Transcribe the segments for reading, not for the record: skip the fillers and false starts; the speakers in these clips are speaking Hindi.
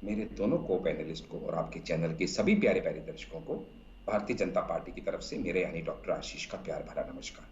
मेरे दोनों को पैनलिस्ट को और आपके चैनल के सभी प्यारे प्यारे दर्शकों को भारतीय जनता पार्टी की तरफ से मेरे यानी डॉक्टर आशीष का प्यार भरा नमस्कार।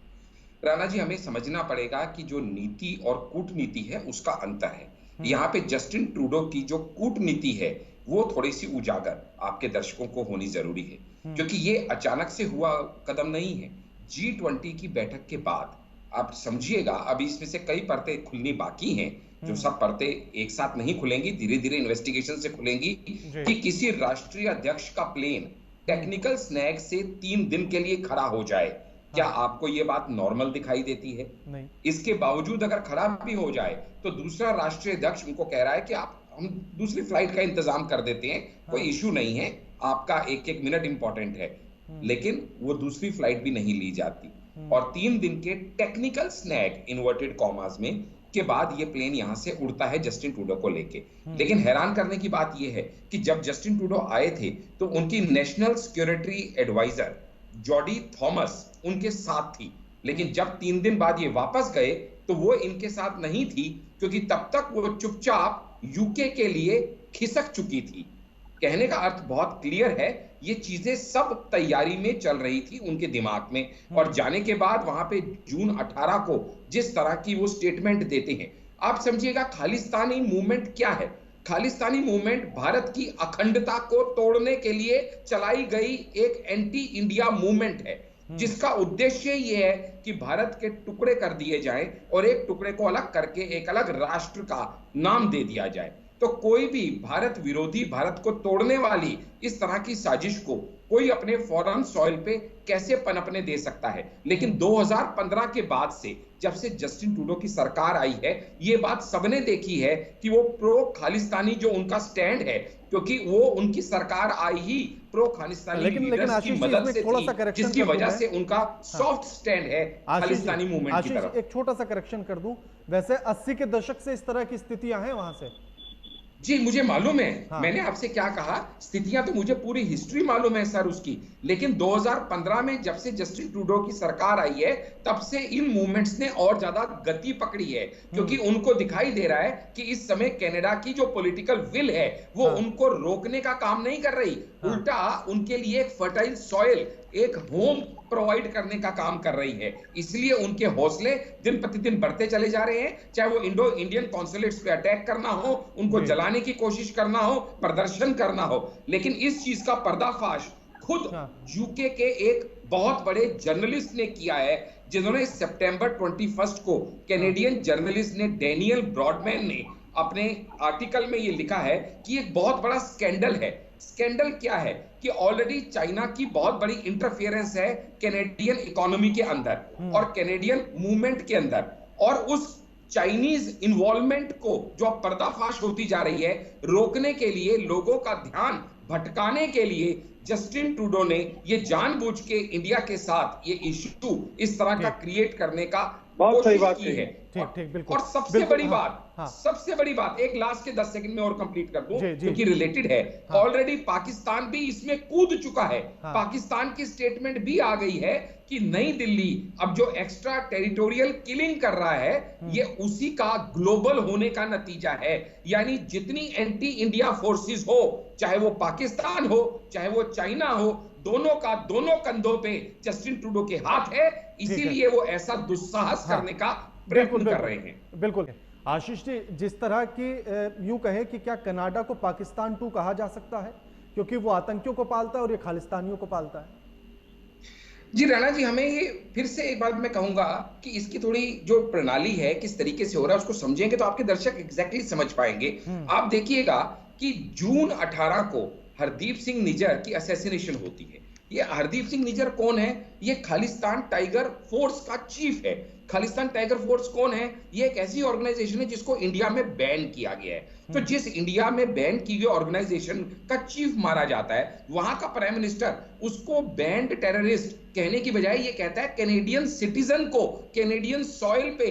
राणा जी, हमें समझना पड़ेगा कि जो नीति और कूटनीति है उसका अंतर है। यहाँ पे जस्टिन ट्रूडो की जो कूटनीति है वो थोड़ी सी उजागर आपके दर्शकों को होनी जरूरी है, क्योंकि ये अचानक से हुआ कदम नहीं है। G20 की बैठक के बाद आप समझिएगा, अभी इसमें से कई परतें खुलनी बाकी हैं। जो सब परतें एक साथ नहीं खुलेंगी, धीरे धीरे इन्वेस्टिगेशन से खुलेंगी कि किसी राष्ट्रीय अध्यक्ष का प्लेन टेक्निकल स्नैग से 3 दिन के लिए खड़ा हो जाए। क्या आपको ये बात नॉर्मल दिखाई देती है? नहीं। इसके बावजूद अगर खड़ा भी हो जाए तो दूसरा राष्ट्रीय अध्यक्ष उनको कह रहा है कि हम दूसरी फ्लाइट का इंतजाम कर देते हैं, कोई इश्यू नहीं है, आपका एक एक मिनट इंपॉर्टेंट है। लेकिन वो दूसरी फ्लाइट भी नहीं ली जाती और 3 दिन के टेक्निकल स्नैग इन्वर्टेड कॉमास में के बाद ये प्लेन यहां से उड़ता है जस्टिन ट्रूडो को लेके। लेकिन हैरान करने की बात ये है कि जब जस्टिन ट्रूडो आए थे तो उनकी national security advisor Jody Thomas उनके साथ थी, लेकिन जब 3 दिन बाद ये वापस गए तो वो इनके साथ नहीं थी, क्योंकि तब तक वो चुपचाप यूके के लिए खिसक चुकी थी। कहने का अर्थ बहुत क्लियर है, ये चीजें सब तैयारी में चल रही थी उनके दिमाग में। और जाने के बाद वहां पे जून 18 को जिस तरह की वो स्टेटमेंट देते हैं, आप समझिएगा खालिस्तानी मूवमेंट क्या है। खालिस्तानी मूवमेंट भारत की अखंडता को तोड़ने के लिए चलाई गई एक एंटी इंडिया मूवमेंट है, जिसका उद्देश्य यह है कि भारत के टुकड़े कर दिए जाएं और एक टुकड़े को अलग करके एक अलग राष्ट्र का नाम दे दिया जाए। तो कोई भी भारत विरोधी, भारत को तोड़ने वाली इस तरह की साजिश को कोई अपने फॉरेन सॉइल पे कैसे पनपने दे सकता है। लेकिन 2015 के बाद से, जब से जस्टिन ट्रूडो की सरकार आई है, ये बात सबने देखी है कि वो प्रो खालिस्तानी जो उनका स्टैंड है, क्योंकि वो उनकी सरकार आई ही प्रो खालिस्तानी लीडर्स की मदद से थी, जिसकी वजह से उनका सॉफ्ट स्टैंड है खालिस्तानी मूवमेंट की तरफ। एक छोटा सा करेक्शन कर दूं, वैसे 80 के दशक से इस तरह की स्थितियां हैं वहां से। जी मुझे मालूम है। मैंने आपसे क्या कहा, स्थितियां तो मुझे पूरी हिस्ट्री मालूम है सर उसकी, लेकिन 2015 में जब से जस्टिन ट्रूडो की सरकार आई है तब से इन मूवमेंट्स ने और ज्यादा गति पकड़ी है, क्योंकि उनको दिखाई दे रहा है कि इस समय कनाडा की जो पॉलिटिकल विल है वो उनको रोकने का काम नहीं कर रही, उल्टा उनके लिए एक फर्टाइल सॉइल, एक होम प्रोवाइड करने का काम कर रही है। इसलिए उनके हौसले दिन प्रतिदिन बढ़ते चले जा रहे हैं। चाहे वो इंडो इंडियन कॉन्सुलेट्स पे अटैक करना हो, उनको जलाने की कोशिश करना हो, प्रदर्शन करना हो। लेकिन इस चीज का पर्दाफाश खुद यूके के एक बहुत बड़े जर्नलिस्ट ने किया है, जिन्होंने सितंबर 21 को कैनेडियन जर्नलिस्ट ने डैनियल ब्रॉडमैन ने अपने आर्टिकल में ये लिखा है कि एक बहुत बड़ा स्कैंडल है। स्कैंडल क्या है कि ऑलरेडी चाइना की बहुत बड़ी इंटरफेरेंस है कैनेडियन इकोनॉमी के अंदर और कैनेडियन मूवमेंट के अंदर, और उस चाइनीज इन्वॉल्वमेंट को जो पर्दाफाश होती जा रही है, रोकने के लिए, लोगों का ध्यान भटकाने के लिए जस्टिन ट्रूडो ने ये जानबूझ के इंडिया के साथ ये इश्यू इस तरह का क्रिएट करने का बहुत सही बात की है। बिल्कुल। और सबसे बड़ी बात, एक लास्ट के 10 सेकंड में और कंप्लीट कर दूं क्योंकि रिलेटेड है। ऑलरेडी पाकिस्तान भी इसमें कूद चुका है। पाकिस्तान की स्टेटमेंट भी आ गई है कि नई दिल्ली अब जो एक्स्ट्रा टेरिटोरियल किलिंग कर रहा है, ये उसी का ग्लोबल होने का नतीजा है। यानी जितनी एंटी इंडिया फोर्सेस हो, चाहे वो पाकिस्तान हो चाहे वो चाइना हो, दोनों का दोनों कंधों पे जस्टिन ट्रूडो के हाथ है, इसीलिए वो ऐसा दुस्साहस करने का प्रयत्न कर रहे हैं। बिल्कुल। आशीष जी, जिस तरह की यूं कहे कि क्या कनाडा को पाकिस्तान 2 कहा जा सकता है, क्योंकि वो आतंकियों को पालता है और ये खालिस्तानियों को पालता है? जी राणा जी, हमें ये फिर से एक बात मैं कहूंगा कि इसकी थोड़ी जो प्रणाली है, किस तरीके से हो रहा है, उसको समझेंगे तो आपके दर्शक एग्जैक्टली समझ पाएंगे। आप देखिएगा कि जून 18 को हरदीप सिंह निज्जर की असैसिनेशन होती है। ये हरदीप सिंह निज्जर कौन है? ये खालिस्तान टाइगर फोर्स का चीफ है। खालिस्तान टाइगर फोर्स कौन है? ये एक ऐसी ऑर्गेनाइजेशन है जिसको इंडिया में बैन किया गया है। तो जिस इंडिया में बैन की गई ऑर्गेनाइजेशन का चीफ मारा जाता है, वहां का प्राइम मिनिस्टर उसको बैंड टेररिस्ट कहने की बजाय ये कहता है कैनेडियन सिटीजन को कैनेडियन सॉइल पे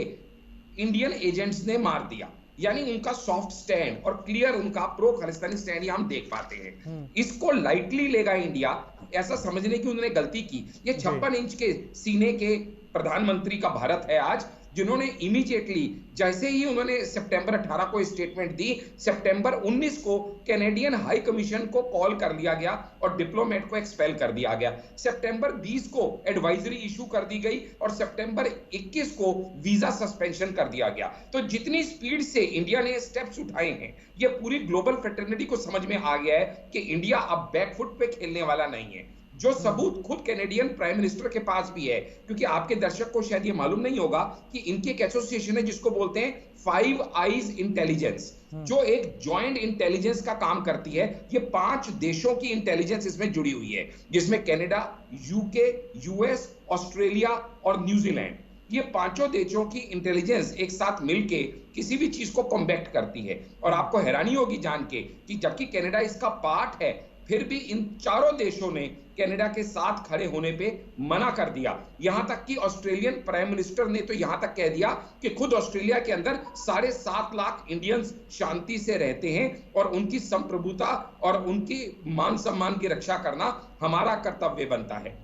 इंडियन एजेंट्स ने मार दिया। यानी उनका सॉफ्ट स्टैंड और क्लियर उनका प्रो खालिस्तानी स्टैंड हम देख पाते हैं। इसको लाइटली लेगा इंडिया, ऐसा समझने की उन्होंने गलती की। ये 56 इंच के सीने के प्रधानमंत्री का भारत है आज, जिन्होंने इमीडिएटली जैसे ही उन्होंने सितंबर 18 को स्टेटमेंट दी, सितंबर 19 को कैनेडियन हाई कमीशन को कॉल कर लिया गया और डिप्लोमेट को एक्सपेल कर दिया गया। सितंबर 20 को एडवाइजरी इशू कर दी गई और सितंबर 21 को वीजा सस्पेंशन कर दिया गया। तो जितनी स्पीड से इंडिया ने स्टेप्स उठाए हैं, ये पूरी ग्लोबल फ्रेटर्निटी को समझ में आ गया है कि इंडिया अब बैकफुट पे खेलने वाला नहीं है। जो सबूत खुद कैनेडियन प्राइम मिनिस्टर के पास भी है, क्योंकि आपके दर्शक को शायद ये मालूम नहीं होगा कि इनकी एक एसोसिएशन है जिसको बोलते हैं फाइव आईज इंटेलिजेंस, जो एक जॉइंट इंटेलिजेंस का काम करती है। ये 5 देशों की इंटेलिजेंस इसमें जुड़ी हुई है, जिसमें कनाडा, यूके, यूएस, ऑस्ट्रेलिया और न्यूजीलैंड। ये 5 देशों की इंटेलिजेंस एक साथ मिलके किसी भी चीज को कॉम्बैक्ट करती है। और आपको हैरानी होगी जान के कि जबकि कनाडा इसका पार्ट है, फिर भी इन 4 देशों ने कनाडा के साथ खड़े होने पे मना कर दिया। यहां तक कि ऑस्ट्रेलियन प्राइम मिनिस्टर ने तो यहां तक कह दिया कि खुद ऑस्ट्रेलिया के अंदर 7.5 लाख इंडियंस शांति से रहते हैं और उनकी संप्रभुता और उनकी मान सम्मान की रक्षा करना हमारा कर्तव्य बनता है।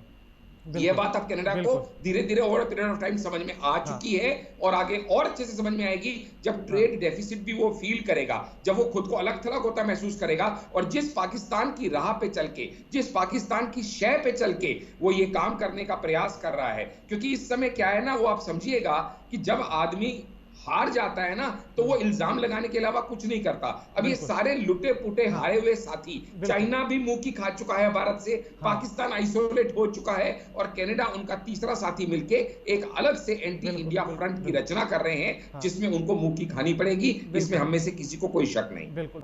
ये बात अब कनाडा को धीरे धीरे ओवर पीरियड ऑफ टाइम समझ में आ चुकी है और आगे और अच्छे से समझ में आएगी जब ट्रेड डेफिसिट भी वो फील करेगा, जब वो खुद को अलग थलग होता महसूस करेगा और जिस पाकिस्तान की राह पे चल के, जिस पाकिस्तान की शय पे चल के वो ये काम करने का प्रयास कर रहा है। क्योंकि इस समय क्या है ना, वो आप समझिएगा कि जब आदमी हार जाता है ना तो वो इल्जाम लगाने के अलावा कुछ नहीं करता। अब ये सारे लुटे पुटे हारे हुए साथी, चाइना भी मुंह की खा चुका है भारत से, पाकिस्तान आइसोलेट हो चुका है और कनाडा उनका तीसरा साथी मिलके एक अलग से एंटी इंडिया फ्रंट की रचना कर रहे हैं, जिसमें उनको मुंह की खानी पड़ेगी। इसमें हम में से किसी को कोई शक नहीं। बिल्कुल।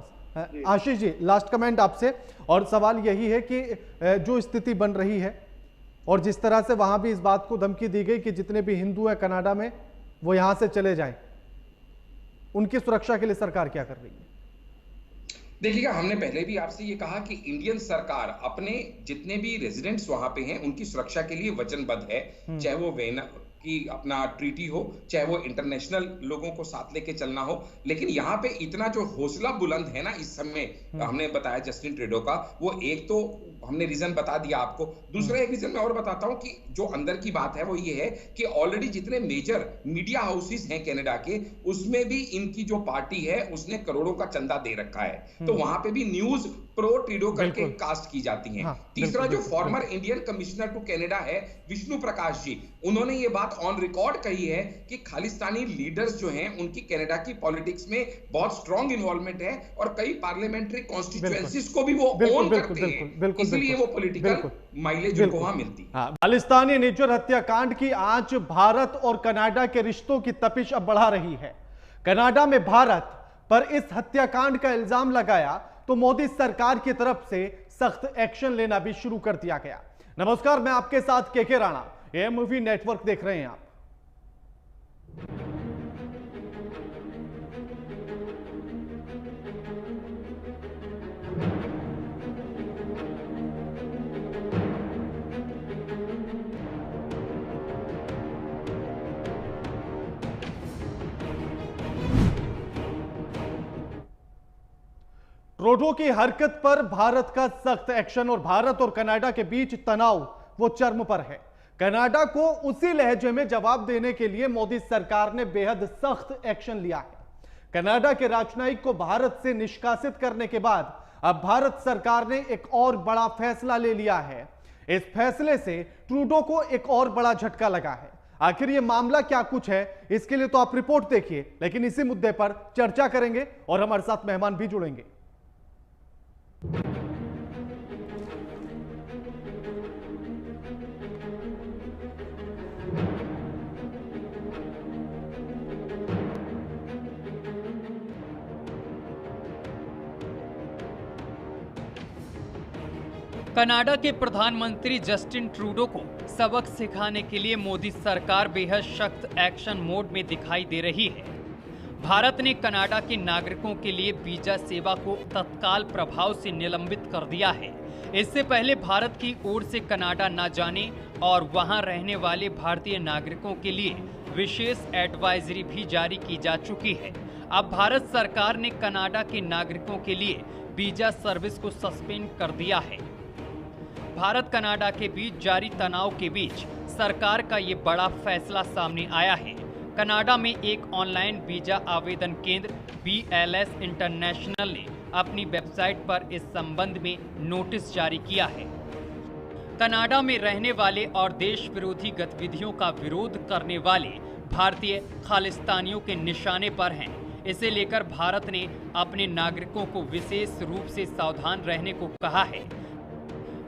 आशीष जी, लास्ट कमेंट आपसे, और सवाल यही है कि जो स्थिति बन रही है और जिस तरह से वहां भी इस बात को धमकी दी गई कि जितने भी हिंदू है कनाडा में वो यहां से चले जाएं, उनकी सुरक्षा के लिए सरकार क्या कर रही है? देखिएगा, हमने पहले भी आपसे ये कहा कि इंडियन सरकार अपने जितने भी रेजिडेंट्स वहां पे हैं उनकी सुरक्षा के लिए वचनबद्ध है, चाहे वो वेना की अपना ट्रीटी हो, चाहे वो इंटरनेशनल लोगों को साथ लेके चलना हो। लेकिन यहाँ पे इतना जो हौसला बुलंद है ना इस समय, हमने बताया जस्टिन ट्रूडो का, वो एक तो हमने रीजन बता दिया आपको। दूसरा एक रीजन मैं और बताता हूं कि जो अंदर की बात है वो ये है कि ऑलरेडी जितने मेजर मीडिया हाउसेस हैं कनाडा के, उसमें भी इनकी जो पार्टी है उसने करोड़ों का चंदा दे रखा है। तो वहां पे भी न्यूज प्रो ट्रूडो करके कास्ट की जाती हैं। तीसरा जो former Indian commissioner to Canada है विष्णु प्रकाश जी, उन्होंने ये बात ऑन रिकॉर्ड कही है कि खालिस्तानी लीडर्स जो हैं उनकी कनाडा की पॉलिटिक्स में बहुत स्ट्रॉन्ग इन्वॉल्वमेंट है और कई पार्लियामेंट्री कॉन्स्टिट्यूएंसीज को भी वो ओन करते हैं, इसलिए वो पॉलिटिकल माइलेज उनको वहां मिलती है। खालिस्तानी निज्जर हत्याकांड की आंच भारत और कनाडा के रिश्तों की तपिश अब बढ़ा रही है। कनाडा में भारत पर इस हत्याकांड का इल्जाम लगाया तो मोदी सरकार की तरफ से सख्त एक्शन लेना भी शुरू कर दिया गया। नमस्कार, मैं आपके साथ के राणा, एएमवी नेटवर्क देख रहे हैं आप। ट्रूडो की हरकत पर भारत का सख्त एक्शन और भारत और कनाडा के बीच तनाव वो चरम पर है। कनाडा को उसी लहजे में जवाब देने के लिए मोदी सरकार ने बेहद सख्त एक्शन लिया है। कनाडा के राजनयिक को भारत से निष्कासित करने के बाद अब भारत सरकार ने एक और बड़ा फैसला ले लिया है। इस फैसले से ट्रूडो को एक और बड़ा झटका लगा है। आखिर ये मामला क्या कुछ है, इसके लिए तो आप रिपोर्ट देखिए, लेकिन इसी मुद्दे पर चर्चा करेंगे और हमारे साथ मेहमान भी जुड़ेंगे। कनाडा के प्रधानमंत्री जस्टिन ट्रूडो को सबक सिखाने के लिए मोदी सरकार बेहद सख्त एक्शन मोड में दिखाई दे रही है। भारत ने कनाडा के नागरिकों के लिए वीजा सेवा को तत्काल प्रभाव से निलंबित कर दिया है। इससे पहले भारत की ओर से कनाडा न जाने और वहां रहने वाले भारतीय नागरिकों के लिए विशेष एडवाइजरी भी जारी की जा चुकी है। अब भारत सरकार ने कनाडा के नागरिकों के लिए वीजा सर्विस को सस्पेंड कर दिया है। भारत कनाडा के बीच जारी तनाव के बीच सरकार का ये बड़ा फैसला सामने आया है। कनाडा में एक ऑनलाइन वीजा आवेदन केंद्र BLS इंटरनेशनल ने अपनी वेबसाइट पर इस संबंध में नोटिस जारी किया है। कनाडा में रहने वाले और देश विरोधी गतिविधियों का विरोध करने वाले भारतीय खालिस्तानियों के निशाने पर हैं। इसे लेकर भारत ने अपने नागरिकों को विशेष रूप से सावधान रहने को कहा है।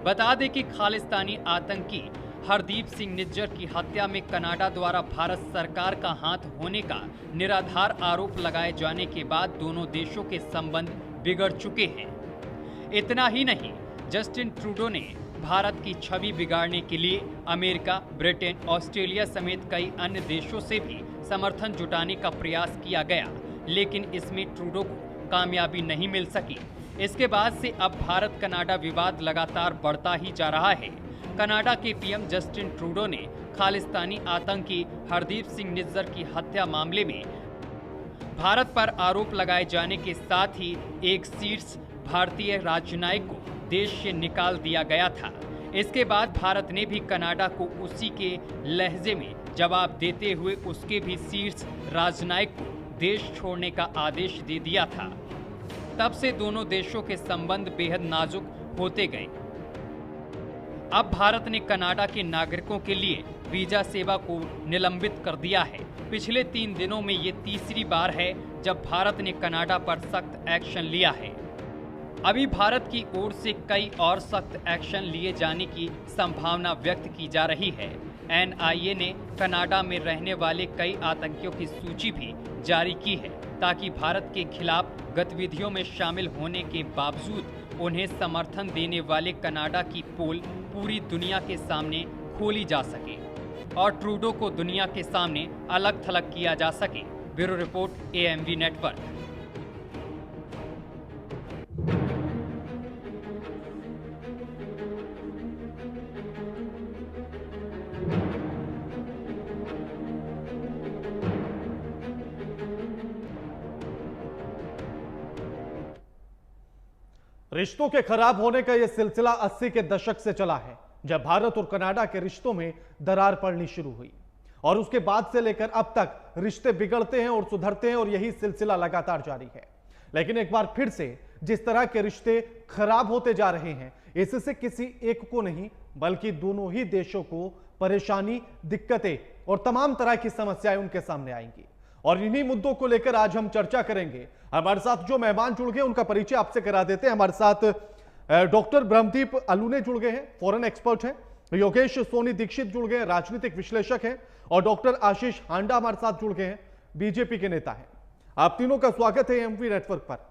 बता दें कि खालिस्तानी आतंकी हरदीप सिंह निज्जर की हत्या में कनाडा द्वारा भारत सरकार का हाथ होने का निराधार आरोप लगाए जाने के बाद दोनों देशों के संबंध बिगड़ चुके हैं। इतना ही नहीं, जस्टिन ट्रूडो ने भारत की छवि बिगाड़ने के लिए अमेरिका, ब्रिटेन, ऑस्ट्रेलिया समेत कई अन्य देशों से भी समर्थन जुटाने का प्रयास किया गया, लेकिन इसमें ट्रूडो को कामयाबी नहीं मिल सकी। इसके बाद से अब भारत कनाडा विवाद लगातार बढ़ता ही जा रहा है। कनाडा के PM जस्टिन ट्रूडो ने खालिस्तानी आतंकी हरदीप सिंह निज्जर की हत्या मामले में भारत पर आरोप लगाए जाने के साथ ही एक शीर्ष भारतीय राजनयिक को देश से निकाल दिया गया था। इसके बाद भारत ने भी कनाडा को उसी के लहजे में जवाब देते हुए उसके भी शीर्ष राजनयिक को देश छोड़ने का आदेश दे दिया था। तब से दोनों देशों के संबंध बेहद नाजुक होते गए। अब भारत ने कनाडा के नागरिकों के लिए वीजा सेवा को निलंबित कर दिया है। पिछले 3 दिनों में ये तीसरी बार है जब भारत ने कनाडा पर सख्त एक्शन लिया है। अभी भारत की ओर से कई और सख्त एक्शन लिए जाने की संभावना व्यक्त की जा रही है। NIA ने कनाडा में रहने वाले कई आतंकियों की सूची भी जारी की है, ताकि भारत के खिलाफ गतिविधियों में शामिल होने के बावजूद उन्हें समर्थन देने वाले कनाडा की पोल पूरी दुनिया के सामने खोली जा सके और ट्रूडो को दुनिया के सामने अलग थलग किया जा सके। Bureau report, AMV network. रिश्तों के खराब होने का यह सिलसिला 80 के दशक से चला है, जब भारत और कनाडा के रिश्तों में दरार पड़नी शुरू हुई और उसके बाद से लेकर अब तक रिश्ते बिगड़ते हैं और सुधरते हैं और यही सिलसिला लगातार जारी है। लेकिन एक बार फिर से जिस तरह के रिश्ते खराब होते जा रहे हैं, इससे किसी एक को नहीं बल्कि दोनों ही देशों को परेशानी, दिक्कतें और तमाम तरह की समस्याएं उनके सामने आएंगी। और इन्हीं मुद्दों को लेकर आज हम चर्चा करेंगे। हमारे साथ जो मेहमान जुड़ गए उनका परिचय आपसे करा देते हैं। हमारे साथ डॉक्टर ब्रह्मदीप अलूने जुड़ गए हैं, फॉरेन एक्सपर्ट हैं। योगेश सोनी दीक्षित जुड़ गए, राजनीतिक विश्लेषक हैं। और डॉक्टर आशीष हांडा हमारे साथ जुड़ गए हैं, बीजेपी के नेता हैं। आप तीनों का स्वागत है AMV नेटवर्क पर।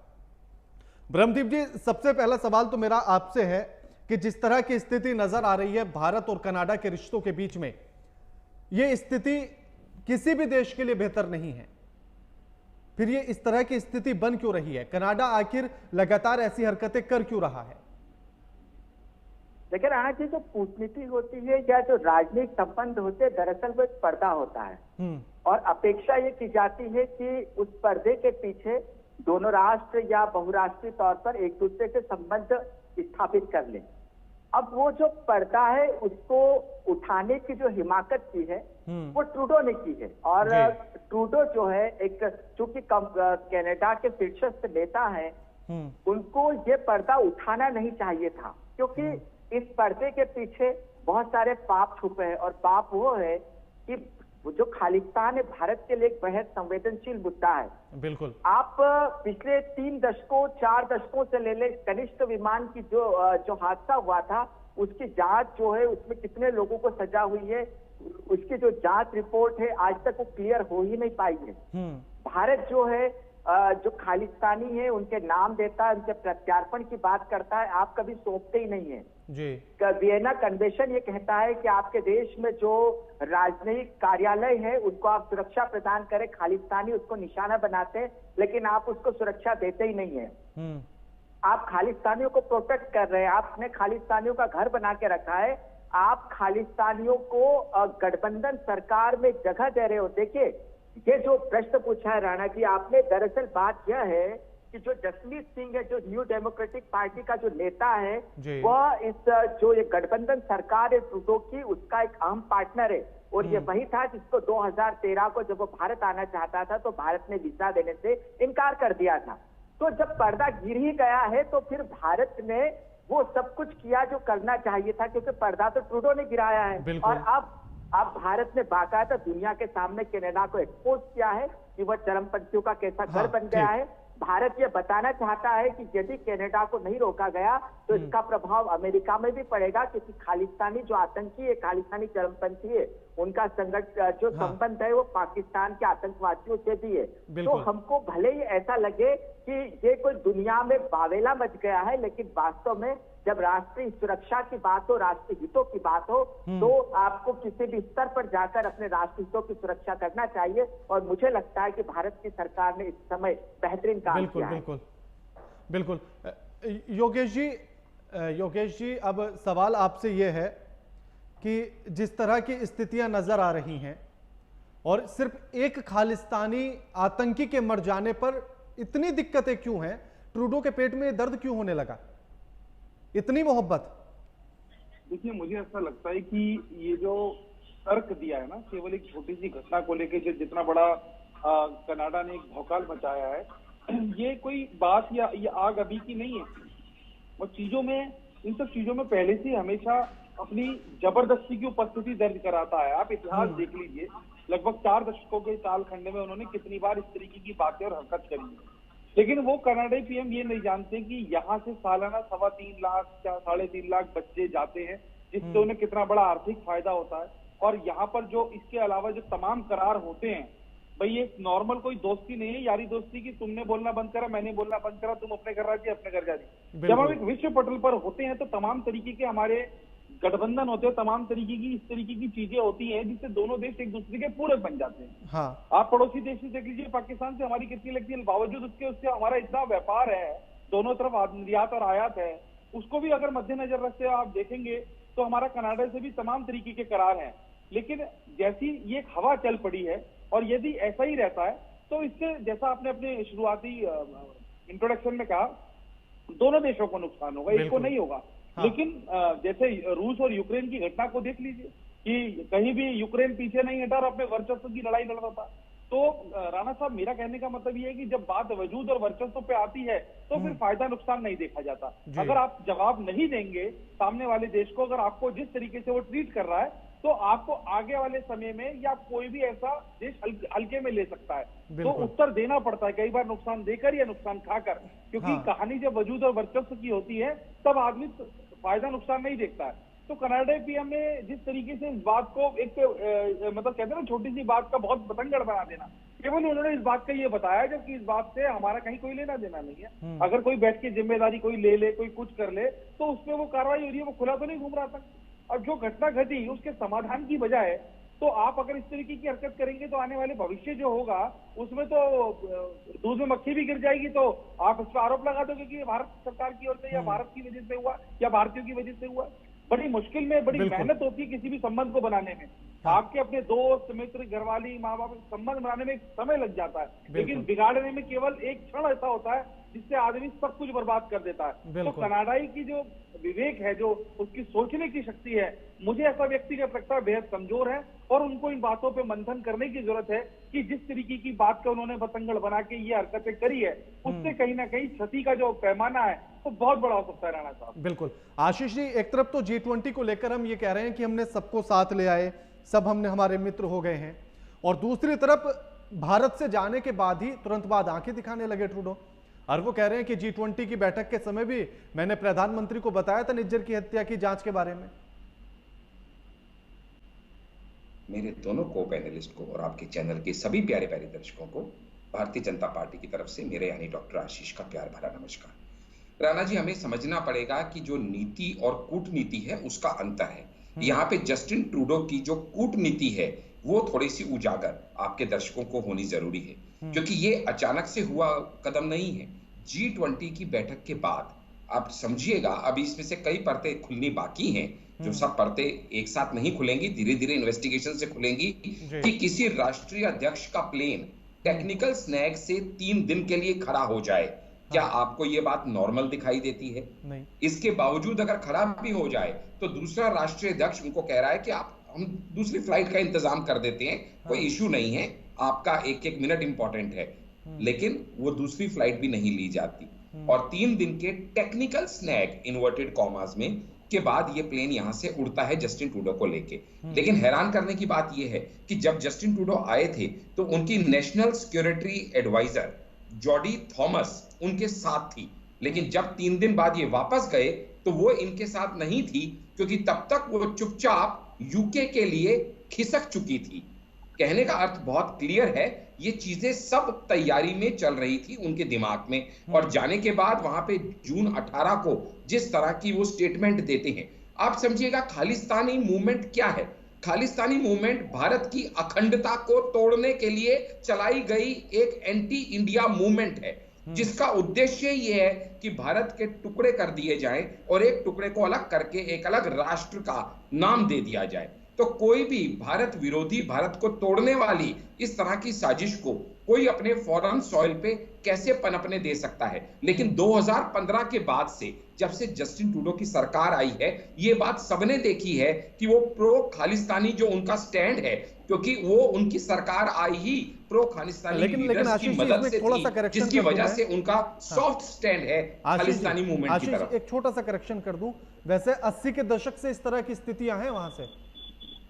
ब्रह्मदीप जी, सबसे पहला सवाल तो मेरा आपसे है कि जिस तरह की स्थिति नजर आ रही है भारत और कनाडा के रिश्तों के बीच में, यह स्थिति किसी भी देश के लिए बेहतर नहीं है। फिर ये इस तरह की स्थिति बन क्यों रही है? कनाडा आखिर लगातार ऐसी हरकतें कर क्यों रहा है? देखिए राणा जी, जो कूटनीति होती है या जो राजनीतिक संबंध होते हैं, दरअसल वो एक पर्दा होता है और अपेक्षा ये की जाती है कि उस पर्दे के पीछे दोनों राष्ट्र या बहुराष्ट्रीय तौर पर एक दूसरे के संबंध स्थापित कर लें। अब वो जो पर्दा है उसको उठाने की जो हिमाकत की है वो ट्रूडो ने की है। और ट्रूडो जो है एक चूंकि कनाडा के शीर्षस्थ नेता है, उनको ये पर्दा उठाना नहीं चाहिए था, क्योंकि इस पर्दे के पीछे बहुत सारे पाप छुपे हैं। और पाप वो है कि जो खालिस्तान है भारत के लिए एक बेहद संवेदनशील मुद्दा है। बिल्कुल। आप पिछले 3 दशकों 4 दशकों से ले ले कनिष्ठ विमान की जो हादसा हुआ था, उसकी जांच जो है उसमें कितने लोगों को सजा हुई है, उसकी जो जांच रिपोर्ट है आज तक वो क्लियर हो ही नहीं पाई है। भारत जो है जो खालिस्तानी है उनके नाम देता है, उनके प्रत्यार्पण की बात करता है, आप कभी सौंपते ही नहीं है जी। वियना कन्वेंशन ये कहता है कि आपके देश में जो राजनयिक कार्यालय है उनको आप सुरक्षा प्रदान करें, खालिस्तानी उसको निशाना बनाते हैं लेकिन आप उसको सुरक्षा देते ही नहीं है। आप खालिस्तानियों को प्रोटेक्ट कर रहे हैं, आपने खालिस्तानियों का घर बना के रखा है, आप खालिस्तानियों को गठबंधन सरकार में जगह दे रहे हो। देखिए ये जो प्रश्न पूछा है राणा जी आपने, दरअसल बात यह है कि जो जसमीत सिंह है, जो न्यू डेमोक्रेटिक पार्टी का जो नेता है, वह इस जो ये गठबंधन सरकार है ट्रूडो की, उसका एक अहम पार्टनर है। और ये वही था जिसको 2013 को जब वो भारत आना चाहता था तो भारत ने वीजा देने से इनकार कर दिया था। तो जब पर्दा गिर ही गया है तो फिर भारत ने वो सब कुछ किया जो करना चाहिए था, क्योंकि पर्दा तो ट्रूडो ने गिराया है। और अब भारत ने बाकायदा दुनिया के सामने कनाडा को एक्सपोज किया है कि वह चरमपंथियों का कैसा घर बन गया है। भारत ये बताना चाहता है कि यदि कनाडा को नहीं रोका गया तो इसका प्रभाव अमेरिका में भी पड़ेगा, क्योंकि खालिस्तानी जो आतंकी है, खालिस्तानी चरमपंथी है, उनका जो संबंध है वो पाकिस्तान के आतंकवादियों से भी है। तो हमको भले ही ऐसा लगे कि ये कोई दुनिया में बावेला मच गया है, लेकिन वास्तव में जब राष्ट्रीय सुरक्षा की बात हो, राष्ट्रीय हितों की बात हो, तो आपको किसी भी स्तर पर जाकर अपने राष्ट्रीय हितों की सुरक्षा करना चाहिए। और मुझे लगता है कि भारत की सरकार ने इस समय बेहतरीन काम किया है। बिल्कुल। योगेश जी, अब सवाल आपसे यह है कि जिस तरह की स्थितियां नजर आ रही हैं और सिर्फ एक खालिस्तानी आतंकी के मर जाने पर इतनी दिक्कतें क्यों हैं? ट्रूडो के पेट में दर्द क्यों होने लगा, इतनी मोहब्बत? देखिए, मुझे ऐसा लगता है कि ये जो तर्क दिया है ना, केवल एक छोटी सी घटना को लेकर जो जितना बड़ा कनाडा ने एक भौकाल मचाया है, ये कोई बात या ये आग अभी की नहीं है। और चीजों में, इन सब चीजों में पहले से हमेशा अपनी जबरदस्ती की उपस्थिति दर्ज कराता है। आप इतिहास देख लीजिए, लगभग 4 दशकों के कालखंड में उन्होंने कितनी बार इस तरीके की बातें और हरकत करी है। लेकिन वो कनाडाई पीएम ये नहीं जानते कि यहाँ से सालाना 3.25 लाख या 3.5 लाख बच्चे जाते हैं, जिससे उन्हें कितना बड़ा आर्थिक फायदा होता है। और यहाँ पर जो इसके अलावा जो तमाम करार होते हैं, भाई ये नॉर्मल कोई दोस्ती नहीं है, यारी दोस्ती की तुमने बोलना बंद करा, मैंने बोलना बंद करा, तुम अपने घर राज्य अपने घर जाती। जब हम एक विश्व पटल पर होते हैं तो तमाम तरीके के हमारे गठबंधन होते हैं, तमाम तरीके की इस तरीके की चीजें होती हैं जिससे दोनों देश एक दूसरे के पूरक बन जाते हैं। हाँ। आप पड़ोसी देश से देख लीजिए, पाकिस्तान से हमारी कितनी लगती है, बावजूद उससे हमारा इतना व्यापार है, दोनों तरफ निर्यात और आयात है, उसको भी अगर मद्देनजर रखते आप देखेंगे तो हमारा कनाडा से भी तमाम तरीके के करार हैं। लेकिन जैसी ये हवा चल पड़ी है और यदि ऐसा ही रहता है तो इससे, जैसा आपने अपने शुरुआती इंट्रोडक्शन में कहा, दोनों देशों को नुकसान होगा, एक को नहीं होगा। हाँ। लेकिन जैसे रूस और यूक्रेन की घटना को देख लीजिए कि कहीं भी यूक्रेन पीछे नहीं हटा और अपने वर्चस्व की लड़ाई लड़ रहा था। तो राणा साहब, मेरा कहने का मतलब ये है कि जब बात वजूद और वर्चस्व पे आती है तो फिर फायदा नुकसान नहीं देखा जाता। अगर आप जवाब नहीं देंगे सामने वाले देश को, अगर आपको जिस तरीके से वो ट्रीट कर रहा है, तो आपको आगे वाले समय में या कोई भी ऐसा देश हल्के में ले सकता है। तो उत्तर देना पड़ता है, कई बार नुकसान देकर या नुकसान खाकर, क्योंकि हाँ। कहानी जब वजूद और वर्चस्व की होती है तब आदमी फायदा नुकसान नहीं देखता है। तो कनाडाई पीएम ने जिस तरीके से इस बात को एक मतलब कहते हैं ना, छोटी सी बात का बहुत पतंगड़ बना देना, केवल उन्होंने इस बात का ये बताया जबकि इस बात से हमारा कहीं कोई लेना देना नहीं है। अगर कोई बैठ के जिम्मेदारी कोई ले कोई कुछ कर ले तो उसमें वो कार्रवाई हो रही है, वो खुला तो नहीं घूम रहा था। और जो घटना घटी उसके समाधान की बजाय तो आप अगर इस तरीके की हरकत करेंगे तो आने वाले भविष्य जो होगा उसमें तो दूध में मक्खी भी गिर जाएगी। तो आप इस पर आरोप लगा दोगे कि ये भारत सरकार की ओर से या भारत की वजह से हुआ या भारतीयों की वजह से हुआ। बड़ी मुश्किल में बड़ी मेहनत होती है किसी भी संबंध को बनाने में। आपके अपने दोस्त मित्र घरवाली माँ बाप संबंध बनाने में समय लग जाता है, लेकिन बिगाड़ने में केवल एक क्षण ऐसा होता है जिससे आदमी सब कुछ बर्बाद कर देता है। तो कनाडाई की जो विवेक है, जो उसकी सोचने की शक्ति है, मुझे ऐसा व्यक्तिगत लगता है बेहद कमजोर है। और उनको इन बातों पे मंथन करने की जरूरत है कि जिस तरीके की बात का उन्होंने बतंगड़ बना के ये हरकतें करी है, उससे कहीं ना कहीं क्षति का जो पैमाना है तो बहुत बड़ा हो सकता है। राणा साहब, बिल्कुल। आशीष जी, एक तरफ तो G20 को लेकर हम ये कह रहे हैं कि हमने सबको साथ ले आए, सब हमने हमारे मित्र हो गए हैं, और दूसरी तरफ भारत से जाने के बाद ही तुरंत बाद आंखें दिखाने लगे ट्रूडो। और वो कह रहे हैं कि G20 की बैठक के समय भी मैंने प्रधानमंत्री को बताया था निज्जर की हत्या की जांच के बारे में। मेरे दोनों को पैनलिस्ट को और आपके चैनल के सभी प्यारे प्यारे दर्शकों को भारतीय जनता पार्टी की तरफ से मेरे यानी डॉक्टर आशीष का प्यार भरा नमस्कार। राणा जी, हमें समझना पड़ेगा कि जो नीति और कूटनीति है उसका अंतर है। यहाँ पे जस्टिन ट्रूडो की जो कूटनीति है वो थोड़ी सी उजागर आपके दर्शकों को होनी जरूरी है, क्योंकि ये अचानक से हुआ कदम नहीं है। G20 की बैठक के बाद आप समझिएगा, अभी इसमें से कई परतें खुलनी बाकी हैं, जो सब परतें एक साथ नहीं खुलेंगी, धीरे धीरे इन्वेस्टिगेशन से खुलेंगी कि किसी राष्ट्रीय अध्यक्ष का प्लेन टेक्निकल स्नैग से 3 दिन के लिए खड़ा हो जाए। क्या आपको ये बात नॉर्मल दिखाई देती है? नहीं। इसके बावजूद अगर खड़ा भी हो जाए तो दूसरा राष्ट्रीय अध्यक्ष उनको कह रहा है कि आप हम दूसरी फ्लाइट का इंतजाम कर देते हैं, कोई इश्यू नहीं है, आपका एक एक मिनट इंपॉर्टेंट है। लेकिन वो दूसरी फ्लाइट भी नहीं ली जाती और 3 दिन के टेक्निकल स्नैग इन्वर्टेड कॉमास में के बाद ये प्लेन यहां से उड़ता है जस्टिन ट्रूडो को लेके। लेकिन हैरान करने की बात ये है कि जब जस्टिन ट्रूडो आए थे तो उनकी national security advisor Jody Thomas उनके साथ थी, लेकिन जब 3 दिन बाद ये वापस गए तो वो इनके साथ नहीं थी, क्योंकि तब तक वो चुपचाप यूके के लिए खिसक चुकी थी। कहने का अर्थ बहुत क्लियर है, ये चीजें सब तैयारी में चल रही थी उनके दिमाग में। और जाने के बाद वहां पे जून 18 को जिस तरह की वो स्टेटमेंट देते हैं, आप समझिएगा खालिस्तानी मूवमेंट क्या है। खालिस्तानी मूवमेंट भारत की अखंडता को तोड़ने के लिए चलाई गई एक एंटी इंडिया मूवमेंट है, जिसका उद्देश्य यह है कि भारत के टुकड़े कर दिए जाएं और एक टुकड़े को अलग करके एक अलग राष्ट्र का नाम दे दिया जाए। तो कोई भी भारत विरोधी, भारत को तोड़ने वाली इस तरह की साजिश को कोई अपने फॉरेन सॉइल पे कैसे पनपने दे सकता है। लेकिन 2015 के बाद से, जब से जस्टिन ट्रूडो की सरकार आई है, ये बात सबने देखी है कि वो प्रो खालिस्तानी जो उनका स्टैंड है, क्योंकि वो उनकी सरकार आई ही प्रो खालिस्तानी लीडर्स की मदद से थी, जिसकी वजह से उनका सॉफ्ट स्टैंड है खालिस्तानी मूवमेंट की तरफ। एक छोटा सा करेक्शन कर दूं, वैसे 80 के दशक से इस तरह की स्थितियां हैं वहां से।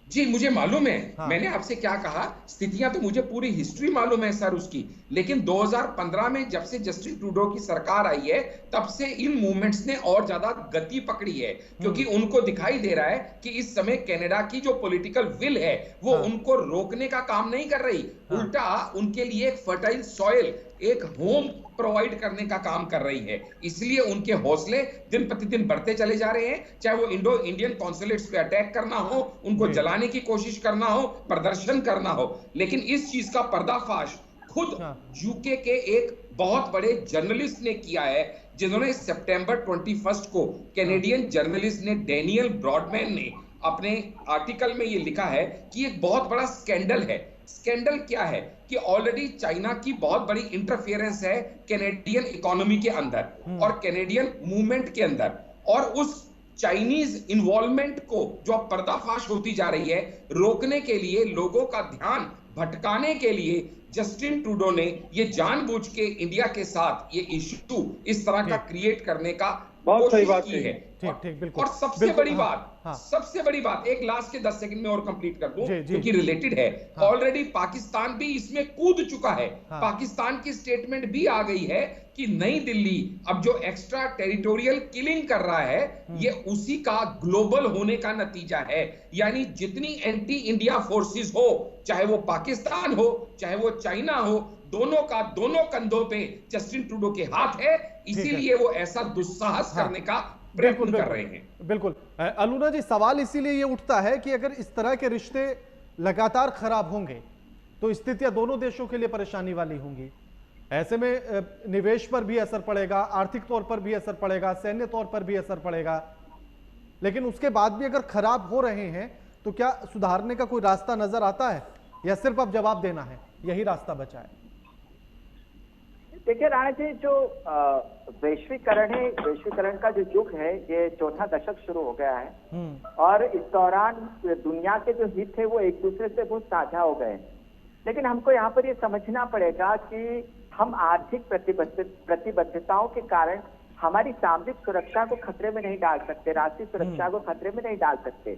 जी मुझे मालूम है, मैंने आपसे क्या कहा, स्थितियां तो मुझे पूरी हिस्ट्री मालूम है सर उसकी। लेकिन 2015 में जब से जस्टिन ट्रूडो की सरकार आई है, तब से इन मूवमेंट्स ने और ज्यादा गति पकड़ी है, क्योंकि उनको दिखाई दे रहा है कि इस समय कनाडा की जो पॉलिटिकल विल है वो उनको रोकने का काम नहीं कर रही, उल्टा उनके लिए एक फर्टाइल सॉइल, एक होम प्रोवाइड करने का काम कर रही है। इसलिए उनके हौसले दिन प्रतिदिन बढ़ते चले जा रहे हैं। चाहे वो इंडो इंडियन कॉन्सुलेट्स पे अटैक करना हो, उनको जलाने की कोशिश करना हो, प्रदर्शन करना हो। लेकिन इस चीज का पर्दाफाश खुद यूके के एक बहुत बड़े जर्नलिस्ट ने किया है, जिन्होंने सितंबर 21 को कैनेडियन जर्नलिस्ट ने डैनियल ब्रॉडमैन ने अपने आर्टिकल में ये लिखा है कि एक बहुत बड़ा स्कैंडल है। स्कैंडल क्या है कि ऑलरेडी चाइना की बहुत बड़ी इंटरफेरेंस है कैनेडियन इकोनॉमी के अंदर और कैनेडियन मूवमेंट के अंदर, और उस चाइनीज इन्वॉल्वमेंट को जो पर्दाफाश होती जा रही है, रोकने के लिए, लोगों का ध्यान भटकाने के लिए जस्टिन ट्रूडो ने ये जानबूझ के इंडिया के साथ ये इश्यू इस तरह का क्रिएट करने का बहुत सही बात की है। ठीक, बिल्कुल। और सबसे बड़ी बात, सबसे बड़ी बात, एक लास्ट के 10 सेकंड में और कंप्लीट कर दूं क्योंकि रिलेटेड है। ऑलरेडी पाकिस्तान भी इसमें कूद चुका है। पाकिस्तान की स्टेटमेंट भी आ गई है कि नई दिल्ली अब जो एक्स्ट्रा टेरिटोरियल किलिंग कर रहा है, ये उसी का ग्लोबल होने का नतीजा है। यानी जितनी एंटी इंडिया फोर्सेस हो, चाहे वो पाकिस्तान हो, चाहे वो चाइना हो, दोनों का दोनों कंधों पे जस्टिन ट्रूडो के हाथ है, इसीलिए वो ऐसा दुस्साहस करने का प्रयत्न कर रहे हैं। बिल्कुल अरुणा जी, सवाल इसीलिए ये उठता है कि अगर इस तरह के रिश्ते लगातार खराब होंगे तो स्थितियां दोनों देशों के लिए परेशानी वाली होंगी। ऐसे में निवेश पर भी असर पड़ेगा, आर्थिक तौर पर भी असर पड़ेगा, सैन्य तौर पर भी असर पड़ेगा। लेकिन उसके बाद भी अगर खराब हो रहे हैं तो क्या सुधारने का कोई रास्ता नजर आता है, या सिर्फ अब जवाब देना है, यही रास्ता बचा है? देखिए राणा जी, जो वैश्वीकरण है, वैश्वीकरण का जो युग है, ये चौथा दशक शुरू हो गया है और इस दौरान दुनिया के जो हित है वो एक दूसरे से बहुत साझा हो गए। लेकिन हमको यहाँ पर ये समझना पड़ेगा कि हम आर्थिक प्रतिबद्धताओं के कारण हमारी सामरिक सुरक्षा को खतरे में नहीं डाल सकते, राष्ट्रीय सुरक्षा को खतरे में नहीं डाल सकते।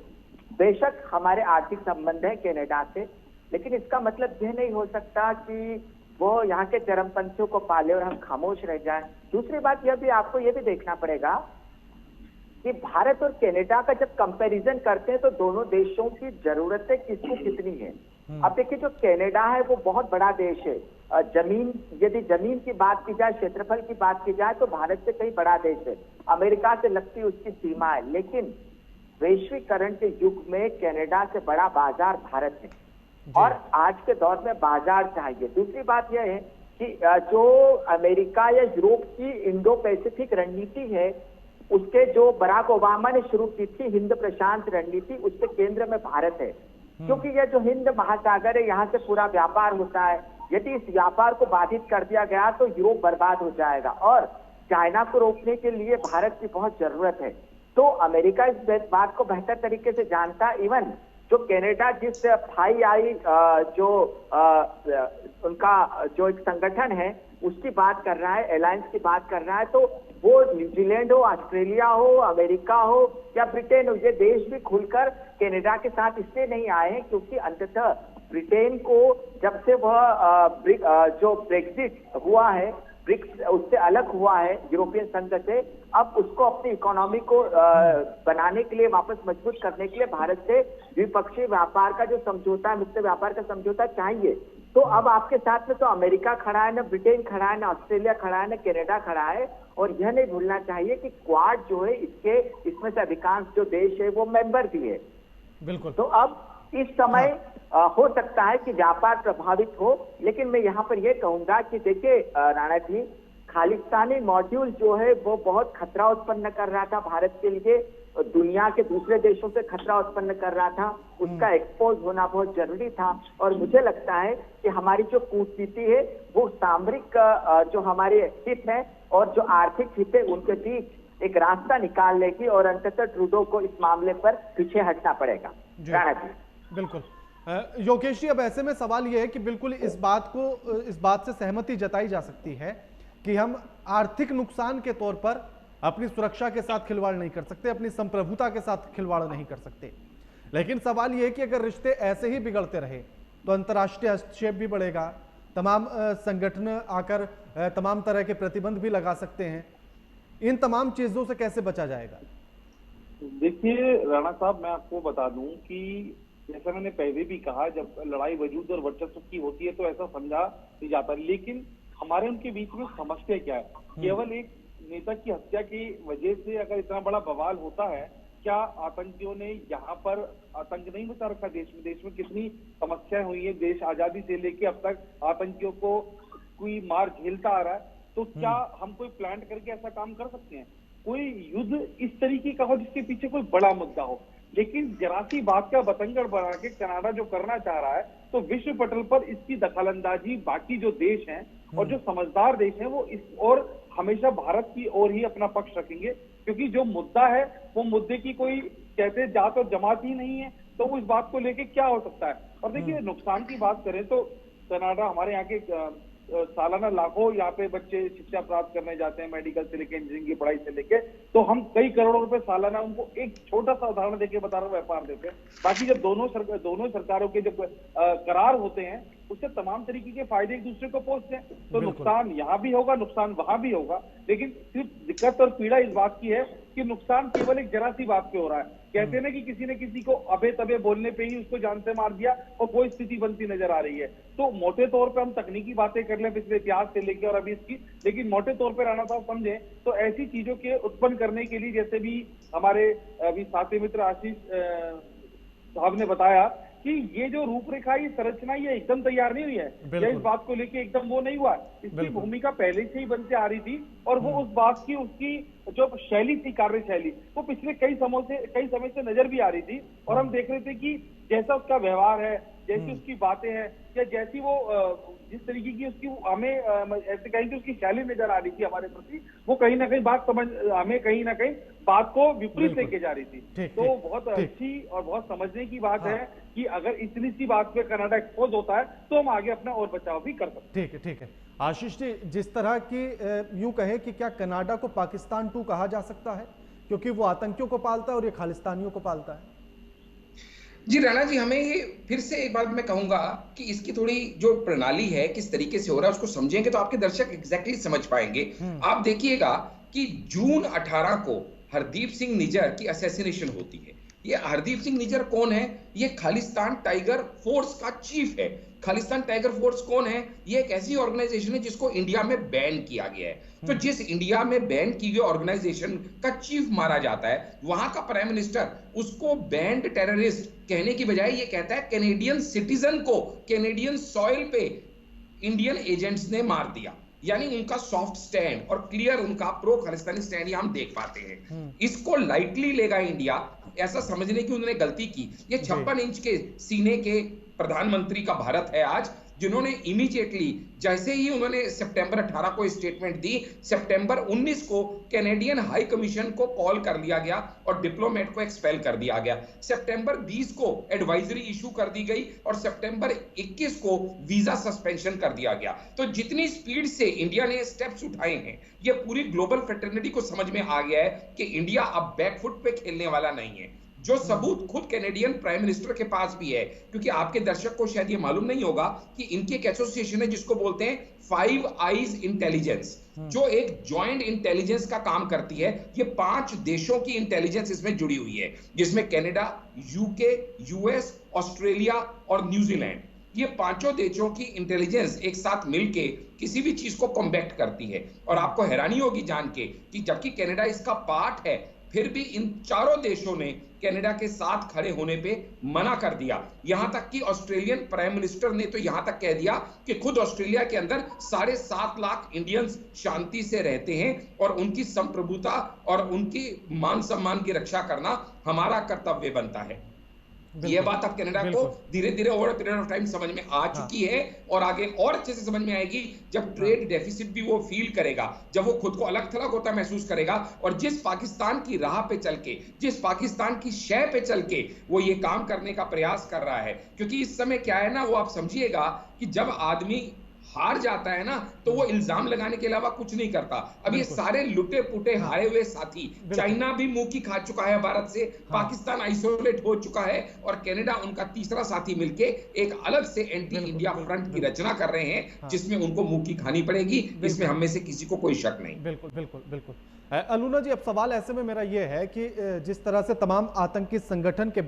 बेशक हमारे आर्थिक संबंध है कनाडा से, लेकिन इसका मतलब यह नहीं हो सकता कि वो यहाँ के चरमपंथियों को पाले और हम खामोश रह जाएं। दूसरी बात यह भी, आपको यह भी देखना पड़ेगा कि भारत और कनाडा का जब कंपैरिजन करते हैं तो दोनों देशों की जरूरतें किसको कितनी है। अब देखिए, जो कनाडा है वो बहुत बड़ा देश है। यदि जमीन की बात की जाए, क्षेत्रफल की बात की जाए, तो भारत से कहीं बड़ा देश है। अमेरिका से लगती उसकी सीमा है, लेकिन वैश्वीकरण के युग में कनाडा से बड़ा बाजार भारत है और आज के दौर में बाजार चाहिए। दूसरी बात यह है कि जो अमेरिका या यूरोप की इंडो पैसिफिक रणनीति है, उसके जो बराक ओबामा ने शुरू की थी हिंद प्रशांत रणनीति, उसके केंद्र में भारत है। क्योंकि यह जो हिंद महासागर है, यहाँ से पूरा व्यापार होता है। यदि इस व्यापार को बाधित कर दिया गया तो यूरोप बर्बाद हो जाएगा और चाइना को रोकने के लिए भारत की बहुत जरूरत है। तो अमेरिका इस बात को बेहतर तरीके से जानता है। इवन जो कनाडा जिस फाई आई जो उनका जो एक संगठन है उसकी बात कर रहा है, अलायंस की बात कर रहा है, तो वो न्यूजीलैंड हो, ऑस्ट्रेलिया हो, अमेरिका हो या ब्रिटेन हो, ये देश भी खुलकर कनाडा के साथ इसलिए नहीं आए हैं क्योंकि अंततः ब्रिटेन को जब से वह जो ब्रेक्सिट हुआ है, ब्रिक्स उससे अलग हुआ है यूरोपियन संघ से, अब उसको अपनी इकोनॉमी को बनाने के लिए, वापस मजबूत करने के लिए भारत से द्विपक्षीय व्यापार का जो समझौता है, मुक्त व्यापार का समझौता चाहिए। तो अब आपके साथ में तो अमेरिका खड़ा है, ना ब्रिटेन खड़ा है, ना ऑस्ट्रेलिया खड़ा है, ना कनाडा खड़ा है, और यह नहीं भूलना चाहिए कि क्वाड जो है इसमें से अधिकांश जो देश है वो मेंबर भी है। बिल्कुल। तो अब इस समय हो सकता है कि व्यापार प्रभावित हो, लेकिन मैं यहाँ पर यह कहूंगा कि देखिए राणा जी, खालिस्तानी मॉड्यूल जो है वो बहुत खतरा उत्पन्न कर रहा था भारत के लिए, दुनिया के दूसरे देशों से खतरा उत्पन्न कर रहा था, उसका एक्सपोज होना बहुत जरूरी था। और मुझे लगता है कि हमारी जो कूटनीति है वो सामरिक जो हमारे हित है और जो आर्थिक हित है उनके बीच एक रास्ता निकाल लेगी और अंततः ट्रूडो को इस मामले पर पीछे हटना पड़ेगा। राणा जी बिल्कुल। योगेश जी, अब ऐसे में सवाल यह है कि बिल्कुल इस बात से सहमति जताई जा सकती है कि हम आर्थिक नुकसान के तौर पर अपनी सुरक्षा के साथ खिलवाड़ नहीं कर सकते, अपनी संप्रभुता के साथ खिलवाड़ नहीं कर सकते, लेकिन सवाल यह है कि अगर रिश्ते ऐसे ही बिगड़ते रहे तो अंतर्राष्ट्रीय हस्तक्षेप भी बढ़ेगा, तमाम संगठन आकर तमाम तरह के प्रतिबंध भी लगा सकते हैं। इन तमाम चीजों से कैसे बचा जाएगा? देखिए राणा साहब, मैं आपको बता दूं कि जैसा मैंने पहले भी कहा, जब लड़ाई वजूद और वर्चस्व की होती है तो ऐसा समझा नहीं जाता, लेकिन हमारे उनके बीच में समझते क्या है? केवल एक नेता की हत्या की वजह से अगर इतना बड़ा बवाल होता है, क्या आतंकियों ने यहाँ पर आतंक नहीं मचा रखा देश में कितनी समस्याएं हुई है, देश आजादी से लेके अब तक आतंकियों को कोई मार झेलता आ रहा है, तो क्या हम कोई प्लान करके ऐसा काम कर सकते हैं? कोई युद्ध इस तरीके का हो जिसके पीछे कोई बड़ा मुद्दा हो, लेकिन जरा सी बात का बतंगड़ बना के कनाडा जो करना चाह रहा है, तो विश्व पटल पर इसकी दखलंदाजी बाकी जो देश हैं और जो समझदार देश हैं वो इस और हमेशा भारत की ओर ही अपना पक्ष रखेंगे, क्योंकि जो मुद्दा है वो मुद्दे की कोई कहते जात और जमात ही नहीं है, तो उस बात को लेके क्या हो सकता है। और देखिए नुकसान की बात करें तो कनाडा, हमारे यहाँ के सालाना लाखों यहाँ पे बच्चे शिक्षा प्राप्त करने जाते हैं, मेडिकल से लेके इंजीनियरिंग की पढ़ाई से लेके, तो हम कई करोड़ों रुपए सालाना उनको एक छोटा सा उदाहरण देके बता रहा हूँ व्यापार देते हैं। बाकी जब दोनों सरकारों के जब करार होते हैं उससे तमाम तरीके के फायदे एक दूसरे को पहुंचते हैं, तो नुकसान यहाँ भी होगा, नुकसान वहां भी होगा, लेकिन सिर्फ दिक्कत और पीड़ा इस बात की है कि नुकसान केवल एक जरा सी बात पे हो रहा है। कहते हैं ना कि किसी ने किसी को अबे तबे बोलने पे ही उसको जान से मार दिया और कोई स्थिति बनती नजर आ रही है। तो मोटे तौर पे हम तकनीकी बातें कर लें पिछले इतिहास से लेकर और अभी इसकी, लेकिन मोटे तौर पे राणा साहब समझे तो ऐसी चीजों के उत्पन्न करने के लिए, जैसे भी हमारे अभी साथी मित्र आशीष साहब ने बताया कि ये जो रूपरेखा, ये संरचना, ये एकदम तैयार नहीं हुई है, या इस बात को लेके एकदम वो नहीं हुआ, इसकी भूमिका पहले से ही बनते आ रही थी और वो उस बात की, उसकी जो शैली थी, कार्यशैली, वो पिछले कई समय से नजर भी आ रही थी। और हम देख रहे थे कि जैसा उसका व्यवहार है, जैसी उसकी बातें हैं, या जैसी वो जिस तरीके की उसकी हमें ऐसे कहीं उसकी शैली नजर आ रही थी हमारे प्रति, वो कहीं ना कहीं बात समझ, हमें कहीं ना कहीं बात को विपरीत लेके जा रही थी। तो बहुत अच्छी और बहुत समझने की बात है कि अगर इतनी सी बात पे कनाडा एक्सपोज होता है तो हम आगे अपना और बचाव भी कर सकते हैं। ठीक है आशीष जी, जिस तरह की यूं कहे कि क्या कनाडा को पाकिस्तान 2 कहा जा सकता है, क्योंकि वो आतंकियों को पालता है और ये खालिस्तानियों को पालता है? जी राणा जी, हमें ये फिर से एक बात मैं कहूंगा कि इसकी थोड़ी जो प्रणाली है, किस तरीके से हो रहा है, उसको समझेंगे तो आपके दर्शक एग्जैक्टली समझ पाएंगे। आप देखिएगा कि जून 18 को हरदीप सिंह निज्जर की असैसिनेशन होती है। ये हरदीप सिंह निज्जर कौन है? ये खालिस्तान टाइगर फोर्स का चीफ है। खालिस्तान टाइगर फोर्स कौन है? ये एक ऐसी ऑर्गेनाइजेशन है जिसको इंडिया में बैन किया गया है। तो जिस इंडिया में बैन की गई ऑर्गेनाइजेशन का चीफ मारा जाता है, वहां का प्राइम मिनिस्टर उसको बैंड टेररिस्ट कहने की बजाय ये कहता है कैनेडियन सिटीजन को कैनेडियन सॉइल पे इंडियन एजेंट्स ने मार दिया। यानी उनका सॉफ्ट स्टैंड और क्लियर उनका प्रो खालिस्तानी स्टैंड हम देख पाते हैं। इसको लाइटली लेगा इंडिया, ऐसा समझने की उन्होंने गलती की। ये 56 इंच के सीने के प्रधानमंत्री का भारत है आज, जिन्होंने इमीडिएटली, जैसे ही उन्होंने सितंबर 18 को स्टेटमेंट दी, सितंबर 19 को कैनेडियन हाई कमीशन को कॉल कर लिया गया और डिप्लोमेट को एक्सपेल कर दिया गया। सितंबर 20 को एडवाइजरी इशू कर दी गई और सितंबर 21 को वीजा सस्पेंशन कर दिया गया। तो जितनी स्पीड से इंडिया ने स्टेप्स उठाए हैं, ये पूरी ग्लोबल फ्रेटर्निटी को समझ में आ गया है कि इंडिया अब बैकफुट पे खेलने वाला नहीं है। जो सबूत खुद कैनेडियन प्राइम मिनिस्टर के पास भी है, क्योंकि आपके दर्शक को शायद ये मालूम नहीं होगा कि इनकी एक एसोसिएशन है जिसको बोलते हैं फाइव आईज इंटेलिजेंस, जो एक जॉइंट इंटेलिजेंस का काम करती है। ये 5 देशों की इंटेलिजेंस इसमें जुड़ी हुई है, जिसमें कनाडा, यूके, यूएस, ऑस्ट्रेलिया और न्यूजीलैंड। ये 5 देशों की इंटेलिजेंस एक साथ मिलके किसी भी चीज को कॉम्बैक्ट करती है। और आपको हैरानी होगी जान के कि जबकि कनाडा इसका पार्ट है, फिर भी इन 4 देशों ने कनाडा के साथ खड़े होने पे मना कर दिया। यहां तक कि ऑस्ट्रेलियन प्राइम मिनिस्टर ने तो यहां तक कह दिया कि खुद ऑस्ट्रेलिया के अंदर 7.5 लाख इंडियंस शांति से रहते हैं और उनकी संप्रभुता और उनकी मान सम्मान की रक्षा करना हमारा कर्तव्य बनता है। ये बात अब कनाडा को धीरे धीरे ओवर पीरियड ऑफ टाइम समझ में आ चुकी है और आगे और अच्छे से समझ में आएगी जब ट्रेड डेफिसिट भी वो फील करेगा, जब वो खुद को अलग थलग होता महसूस करेगा और जिस पाकिस्तान की राह पे चल के, जिस पाकिस्तान की शय पे चल के वो ये काम करने का प्रयास कर रहा है। क्योंकि इस समय क्या है ना, वो आप समझिएगा कि जब आदमी हार जाता है ना तो वो इल्जाम लगाने के अलावा कुछ नहीं करता। अब ये सारे लुटे पुटे हारे हुए साथी, चाइना भी मुंह की खा चुका है भारत से, पाकिस्तान आइसोलेट हो चुका है और कनाडा उनका तीसरा साथी मिलके एक अलग से एंटी इंडिया फ्रंट की रचना कर रहे हैं, जिसमें उनको मुंह की खानी पड़ेगी। इसमें हम में से किसी को कोई शक नहीं। बिल्कुल बिल्कुल बिल्कुल। अलूना जी, अब सवाल ऐसे में मेरा ये है कि जिस तरह से तमाम आतंकी संगठन के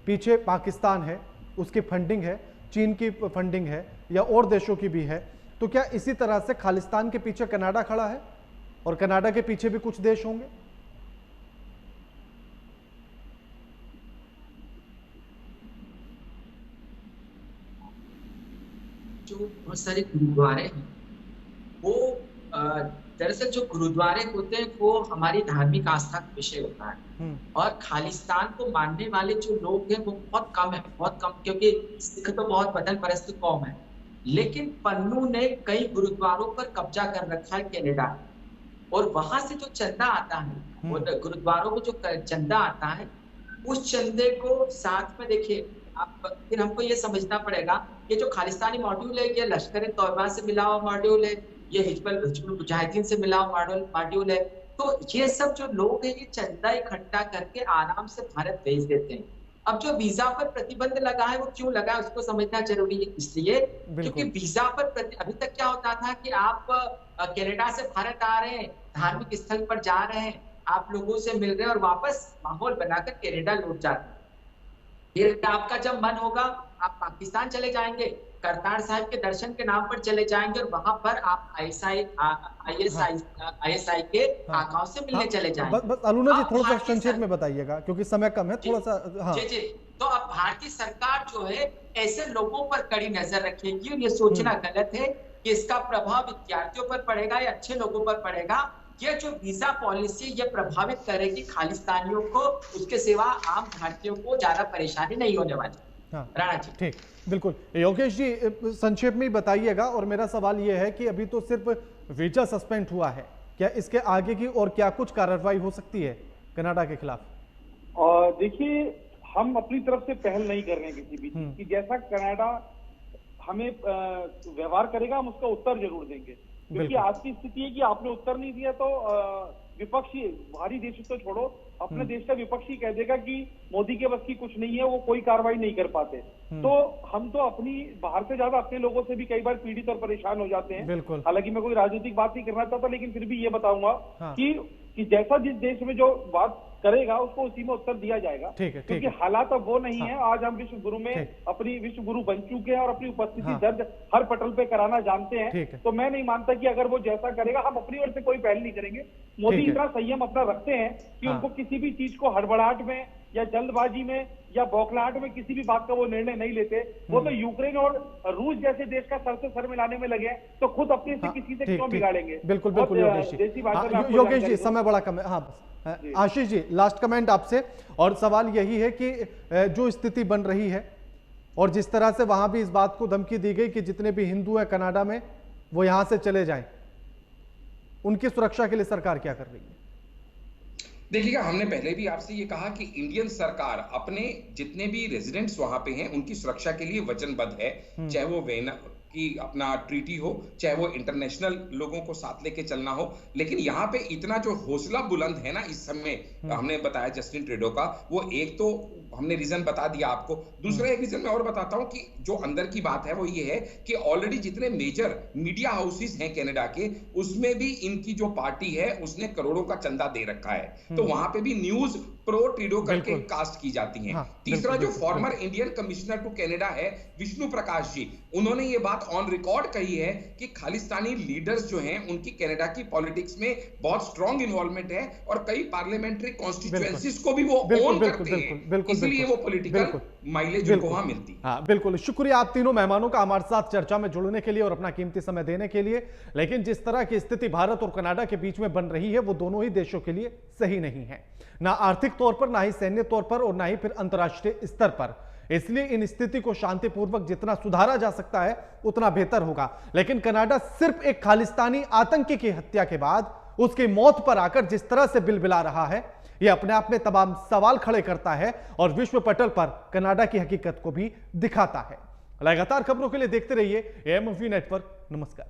पीछे पाकिस्तान है, उसकी फंडिंग है, चीन की फंडिंग है या और देशों की भी है, तो क्या इसी तरह से खालिस्तान के पीछे कनाडा खड़ा है और कनाडा के पीछे भी कुछ देश होंगे? जो बहुत सारे गुरुद्वारे हैं वो दरअसल जो गुरुद्वारे होते हैं वो हमारी धार्मिक आस्था का विषय होता है और खालिस्तान को मानने वाले जो लोग हैं वो बहुत कम है, बहुत कम, क्योंकि सिख तो बहुत वतन परस्त कौम है। लेकिन पन्नू ने कई गुरुद्वारों पर कब्जा कर रखा है कनाडा, और वहां से जो चंदा आता है, वो गुरुद्वारों को जो चंदा आता है, उस चंदे को साथ में देखिए आप, फिर हमको ये समझना पड़ेगा ये जो खालिस्तानी मॉड्यूल है ये लश्कर तौयबा से मिला हुआ मॉड्यूल है, ये हिजबुल मुजाहिदीन से मिला हुआ मॉड्यूल है। तो ये सब जो लोग हैं ये चंदा इकट्ठा करके आराम से भारत भेज देते हैं। अब जो वीजा पर प्रतिबंध लगा है वो क्यों लगा है उसको समझना जरूरी है, इसलिए क्योंकि वीजा पर अभी तक क्या होता था कि आप कनाडा से भारत आ रहे हैं, धार्मिक स्थल पर जा रहे हैं, आप लोगों से मिल रहे हैं और वापस माहौल बनाकर कनाडा लौट जाते हैं। फिर आपका जब मन होगा आप पाकिस्तान चले जाएंगे, करतार साहिब के दर्शन के नाम पर चले जाएंगे और वहां पर आप आईएसआई के आकाओं से मिलने चले जाएंगे। बस अलूना जी थोड़ा सा संक्षेप में बताइएगा क्योंकि समय कम है, थोड़ा सा। जी। तो अब भारतीय सरकार जो है ऐसे लोगों पर कड़ी नजर रखेगी और ये सोचना गलत है कि इसका प्रभाव विद्यार्थियों पर पड़ेगा या अच्छे लोगों पर पड़ेगा। ये जो वीजा पॉलिसी ये प्रभावित करेगी खालिस्तानियों को, उसके सिवा आम भारतीयों को ज्यादा परेशानी नहीं होने वाली। राणा जी ठीक, बिल्कुल। योगेश जी संक्षेप में ही बताइएगा। और मेरा सवाल यह है कि अभी तो सिर्फ वीजा सस्पेंड हुआ है, क्या इसके आगे की और क्या कुछ कार्रवाई हो सकती है कनाडा के खिलाफ? देखिए, हम अपनी तरफ से पहल नहीं कर रहे हैं किसी भी चीज की। जैसा कनाडा हमें व्यवहार करेगा हम उसका उत्तर जरूर देंगे, क्योंकि आज की स्थिति है कि आपने उत्तर नहीं दिया तो विपक्षी बाहरी देश तो छोड़ो, अपने देश का विपक्षी कह देगा कि मोदी के बस की कुछ नहीं है, वो कोई कार्रवाई नहीं कर पाते। तो हम तो अपनी बाहर से ज्यादा अपने लोगों से भी कई बार पीड़ित और परेशान हो जाते हैं। हालांकि मैं कोई राजनीतिक बात नहीं करना चाहता, लेकिन फिर भी ये बताऊंगा कि जैसा जिस देश में जो बात करेगा उसको उसी में उत्तर दिया जाएगा, क्योंकि हालात अब वो नहीं है। आज हम विश्व गुरु में अपनी विश्व गुरु बन चुके हैं और अपनी उपस्थिति दर्ज हर पटल पे कराना जानते हैं। तो मैं नहीं मानता कि अगर वो जैसा करेगा हम अपनी ओर से कोई पहल नहीं करेंगे। मोदी इतना संयम अपना रखते हैं कि उनको किसी भी चीज को हड़बड़ाहट में या जल्दबाजी में या बौखलाहट में किसी भी बात का वो निर्णय नहीं लेते। वो तो यूक्रेन और रूस जैसे देश का सर से सर मिलाने में लगे हैं, तो खुद अपने से किसी से क्यों बिगाड़ेंगे? बिल्कुल बिल्कुल योगेश जी, समय बड़ा कम है। हाँ आशीष जी, लास्ट कमेंट आपसे। और सवाल यही है कि जो स्थिति बन रही है और जिस तरह से वहां भी इस बात को धमकी दी गई कि जितने भी हिंदू हैं कनाडा में वो यहां से चले जाएं, उनकी सुरक्षा के लिए सरकार क्या कर रही है? देखिएगा, हमने पहले भी आपसे ये कहा कि इंडियन सरकार अपने जितने भी रेजिडेंट्स वहां पे हैं उनकी सुरक्षा के लिए वचनबद्ध है, चाहे वो वेना कि अपना ट्रीटी हो, चाहे वो इंटरनेशनल लोगों को साथ लेके चलना हो। लेकिन यहाँ पे इतना जो हौसला बुलंद है ना इस समय, हमने बताया जस्टिन ट्रूडो का, वो एक तो हमने रीजन बता दिया आपको। दूसरा एक रीजन मैं और बताता हूं कि जो अंदर की बात है वो ये है कि ऑलरेडी जितने मेजर मीडिया हाउसेस हैं कनाडा के, उसमें भी इनकी जो पार्टी है उसने करोड़ों का चंदा दे रखा है, तो वहां पे भी न्यूज प्रो ट्रूडो करके कास्ट की जाती हैं। तीसरा जो former Indian commissioner to Canada है विष्णु प्रकाश जी, उन्होंने ये बात ऑन रिकॉर्ड कही है कि खालिस्तानी लीडर्स जो हैं उनकी कनाडा की पॉलिटिक्स में बहुत स्ट्रांग इन्वॉल्वमेंट है और कई पार्लियामेंट्री कॉन्स्टिट्यूएंसीज को भी वो ओन करते हैं, इसलिए वो पॉलिटिकल माइलेज उनको वहां मिलती है। हाँ बिल्कुल, शुक्रिया आप तीनों मेहमानों का हमारे साथ चर्चा में जुड़ने के लिए और अपना कीमती समय देने के लिए। लेकिन जिस तरह की स्थिति भारत और कनाडा के बीच में बन रही है वो दोनों ही देशों के लिए सही नहीं है, ना आर्थिक तौर पर, ना ही सैन्य तौर पर और ना ही फिर अंतर्राष्ट्रीय स्तर पर। इसलिए इन स्थिति को शांतिपूर्वक जितना सुधारा जा सकता है उतना बेहतर होगा। लेकिन कनाडा सिर्फ एक खालिस्तानी आतंकी की हत्या के बाद उसकी मौत पर आकर जिस तरह से बिलबिला रहा है, यह अपने आप में तमाम सवाल खड़े करता है और विश्व पटल पर कनाडा की हकीकत को भी दिखाता है। लगातार खबरों के लिए देखते रहिए एएमवी नेटवर्क। नमस्कार।